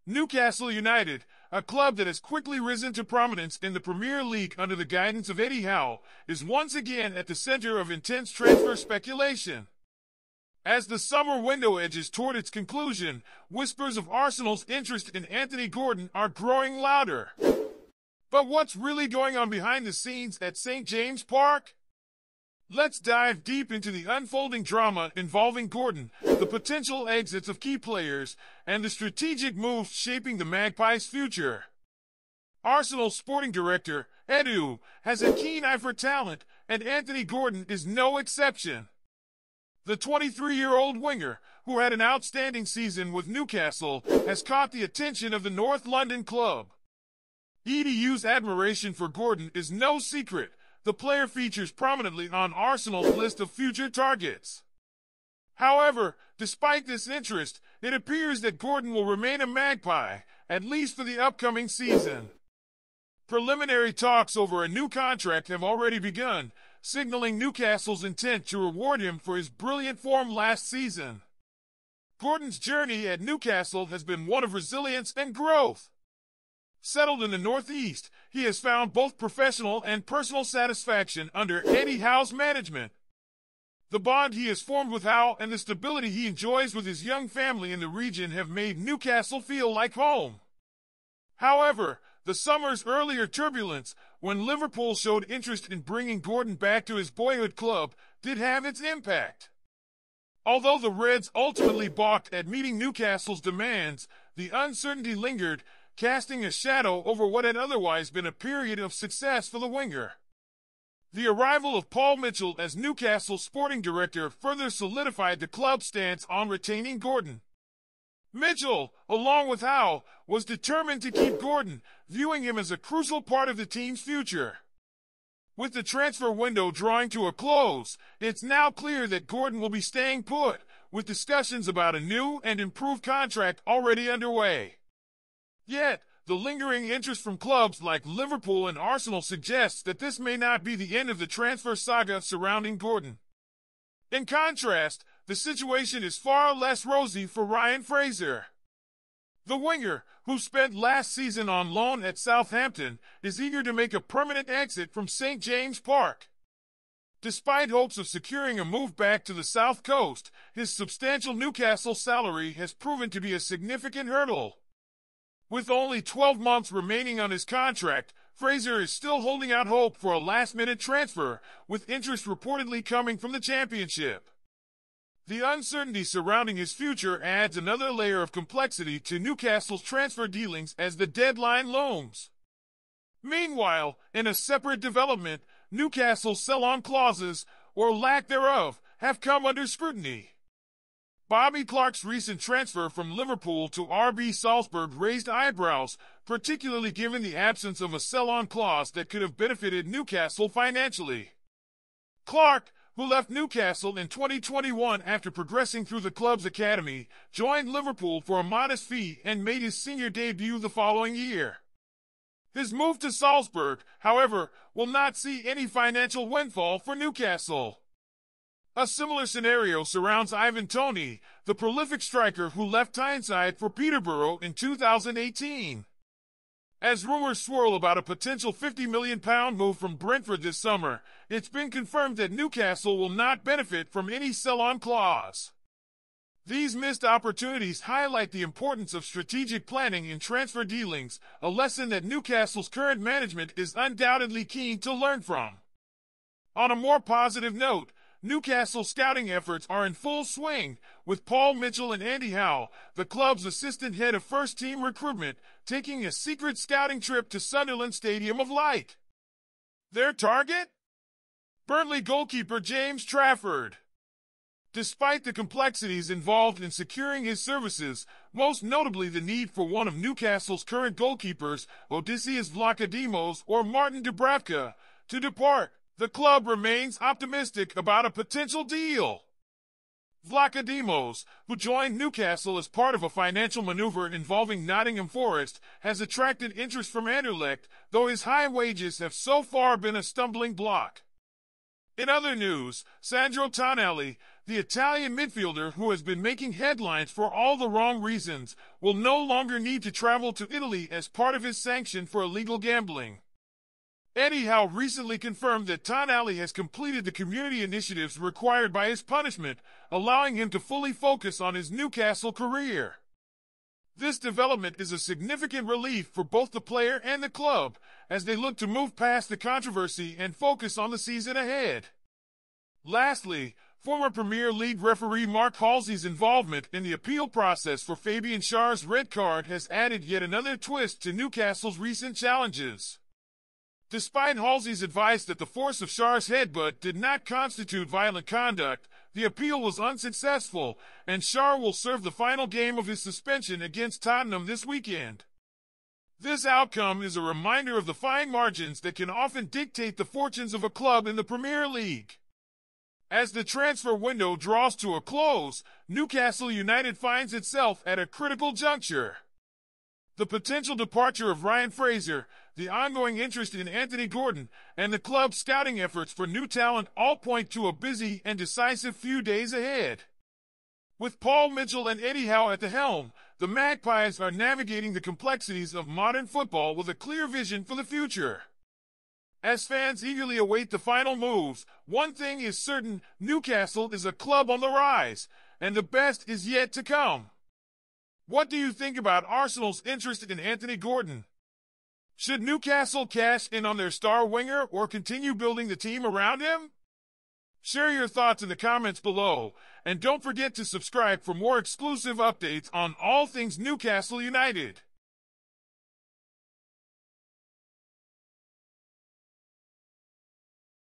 Newcastle United, a club that has quickly risen to prominence in the Premier League under the guidance of Eddie Howe, is once again at the center of intense transfer speculation. As the summer window edges toward its conclusion, whispers of Arsenal's interest in Anthony Gordon are growing louder. But what's really going on behind the scenes at St. James Park? Let's dive deep into the unfolding drama involving Gordon, the potential exits of key players, and the strategic moves shaping the Magpies' future. Arsenal sporting director Eddie Howe has a keen eye for talent, and Anthony Gordon is no exception. The 23-year-old winger, who had an outstanding season with Newcastle, has caught the attention of the North London club. Eddie Howe's admiration for Gordon is no secret. The player features prominently on Arsenal's list of future targets. However, despite this interest, it appears that Gordon will remain a Magpie, at least for the upcoming season. Preliminary talks over a new contract have already begun, signaling Newcastle's intent to reward him for his brilliant form last season. Gordon's journey at Newcastle has been one of resilience and growth. Settled in the Northeast, he has found both professional and personal satisfaction under Eddie Howe's management. The bond he has formed with Howe and the stability he enjoys with his young family in the region have made Newcastle feel like home. However, the summer's earlier turbulence, when Liverpool showed interest in bringing Gordon back to his boyhood club, did have its impact. Although the Reds ultimately balked at meeting Newcastle's demands, the uncertainty lingered, casting a shadow over what had otherwise been a period of success for the winger. The arrival of Paul Mitchell as Newcastle's sporting director further solidified the club's stance on retaining Gordon. Mitchell, along with Howe, was determined to keep Gordon, viewing him as a crucial part of the team's future. With the transfer window drawing to a close, it's now clear that Gordon will be staying put, with discussions about a new and improved contract already underway. Yet, the lingering interest from clubs like Liverpool and Arsenal suggests that this may not be the end of the transfer saga surrounding Gordon. In contrast, the situation is far less rosy for Ryan Fraser. The winger, who spent last season on loan at Southampton, is eager to make a permanent exit from St. James Park. Despite hopes of securing a move back to the South Coast, his substantial Newcastle salary has proven to be a significant hurdle. With only 12 months remaining on his contract, Fraser is still holding out hope for a last-minute transfer, with interest reportedly coming from the Championship. The uncertainty surrounding his future adds another layer of complexity to Newcastle's transfer dealings as the deadline looms. Meanwhile, in a separate development, Newcastle's sell-on clauses, or lack thereof, have come under scrutiny. Bobby Clark's recent transfer from Liverpool to RB Salzburg raised eyebrows, particularly given the absence of a sell-on clause that could have benefited Newcastle financially. Clark, who left Newcastle in 2021 after progressing through the club's academy, joined Liverpool for a modest fee and made his senior debut the following year. His move to Salzburg, however, will not see any financial windfall for Newcastle. A similar scenario surrounds Ivan Toney, the prolific striker who left Tyneside for Peterborough in 2018. As rumors swirl about a potential £50 million move from Brentford this summer, it's been confirmed that Newcastle will not benefit from any sell-on clause. These missed opportunities highlight the importance of strategic planning in transfer dealings, a lesson that Newcastle's current management is undoubtedly keen to learn from. On a more positive note, Newcastle's scouting efforts are in full swing, with Paul Mitchell and Eddie Howe, the club's assistant head of first-team recruitment, taking a secret scouting trip to Sunderland Stadium of Light. Their target? Burnley goalkeeper James Trafford. Despite the complexities involved in securing his services, most notably the need for one of Newcastle's current goalkeepers, Odysseas Vlachodimos or Martin Dubravka, to depart, the club remains optimistic about a potential deal. Vlachodimos, who joined Newcastle as part of a financial maneuver involving Nottingham Forest, has attracted interest from Anderlecht, though his high wages have so far been a stumbling block. In other news, Sandro Tonali, the Italian midfielder who has been making headlines for all the wrong reasons will no longer need to travel to Italy as part of his sanction for illegal gambling. Eddie Howe recently confirmed that Tonali has completed the community initiatives required by his punishment, allowing him to fully focus on his Newcastle career. This development is a significant relief for both the player and the club, as they look to move past the controversy and focus on the season ahead. Lastly, former Premier League referee Mark Halsey's involvement in the appeal process for Fabian Schär's red card has added yet another twist to Newcastle's recent challenges. Despite Halsey's advice that the force of Schär's headbutt did not constitute violent conduct, the appeal was unsuccessful, and Schär will serve the final game of his suspension against Tottenham this weekend. This outcome is a reminder of the fine margins that can often dictate the fortunes of a club in the Premier League. As the transfer window draws to a close, Newcastle United finds itself at a critical juncture. The potential departure of Ryan Fraser, the ongoing interest in Anthony Gordon, and the club's scouting efforts for new talent all point to a busy and decisive few days ahead. With Paul Mitchell and Eddie Howe at the helm, the Magpies are navigating the complexities of modern football with a clear vision for the future. As fans eagerly await the final moves, one thing is certain: Newcastle is a club on the rise, and the best is yet to come. What do you think about Arsenal's interest in Anthony Gordon? Should Newcastle cash in on their star winger or continue building the team around him? Share your thoughts in the comments below, and don't forget to subscribe for more exclusive updates on all things Newcastle United.